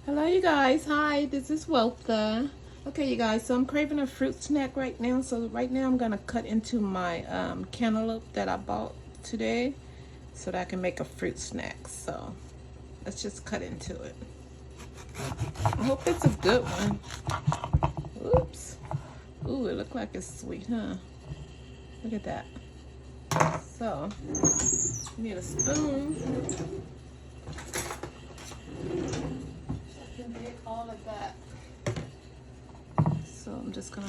Hello you guys, hi, this is Weltha. Okay you guys, so I'm craving a fruit snack right now. So right now I'm gonna cut into my cantaloupe that I bought today so that I can make a fruit snack. So let's just cut into it. I hope it's a good one. Oops. Ooh, it looks like it's sweet, huh? Look at that. So you need a spoon. Take all of that. So I'm just gonna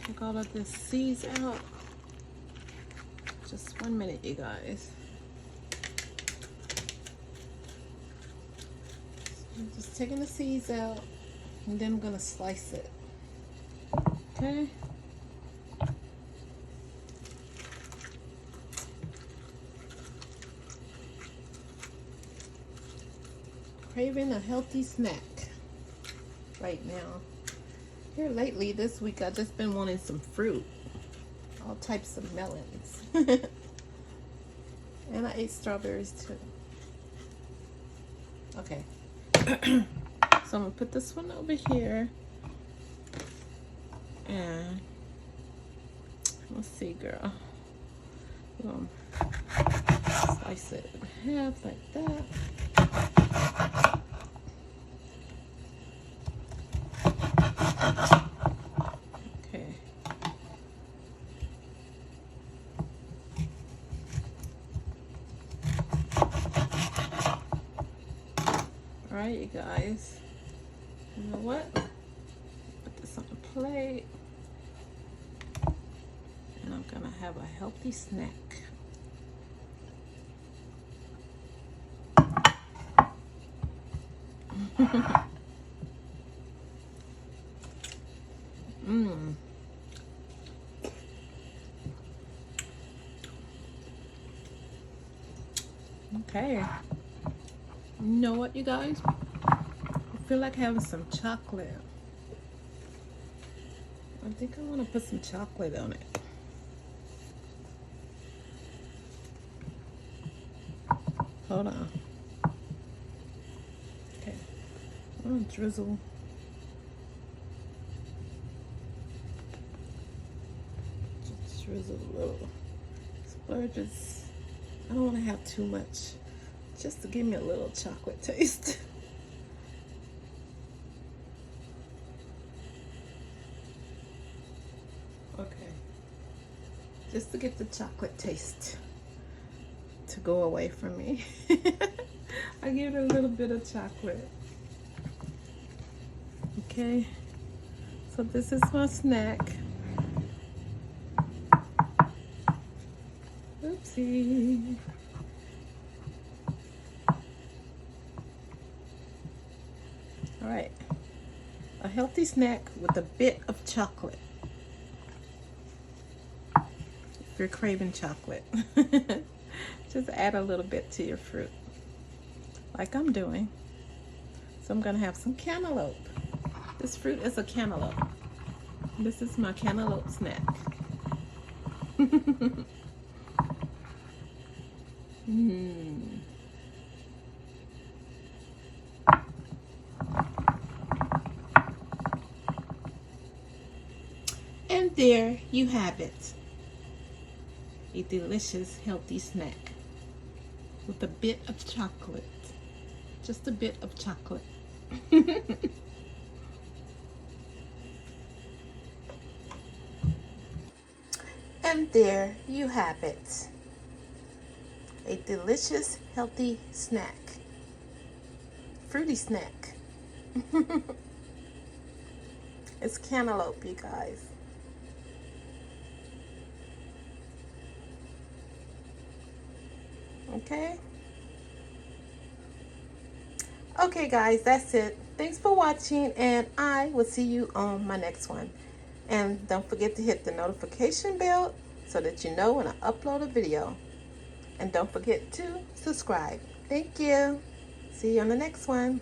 take all of this seeds out. Just 1 minute, you guys. So I'm just taking the seeds out and then I'm gonna slice it. Okay. Craving a healthy snack right now. Here lately, this week, I've just been wanting some fruit. All types of melons. And I ate strawberries too. Okay. So I'm gonna put this one over here. And let's see, girl. We're gonna slice it in half like that. Alright, you guys. You know what? Put this on a plate. And I'm gonna have a healthy snack. Okay. You know what, you guys? I feel like having some chocolate. I think I want to put some chocolate on it. Hold on. Okay. I'm going to drizzle. Just drizzle a little. Splurges. I don't want to have too much. Just to give me a little chocolate taste. Okay. Just to get the chocolate taste to go away from me. I give it a little bit of chocolate. Okay. So this is my snack. Oopsie. All right, a healthy snack with a bit of chocolate. If you're craving chocolate, just add a little bit to your fruit, like I'm doing. So I'm gonna have some cantaloupe. This fruit is a cantaloupe. This is my cantaloupe snack. And there you have it. A delicious, healthy snack with a bit of chocolate. Just a bit of chocolate. And there you have it. A delicious, healthy snack. Fruity snack. It's cantaloupe, you guys. Okay? Okay, guys, that's it. Thanks for watching, and I will see you on my next one. And don't forget to hit the notification bell so that you know when I upload a video. And don't forget to subscribe. Thank you. See you on the next one.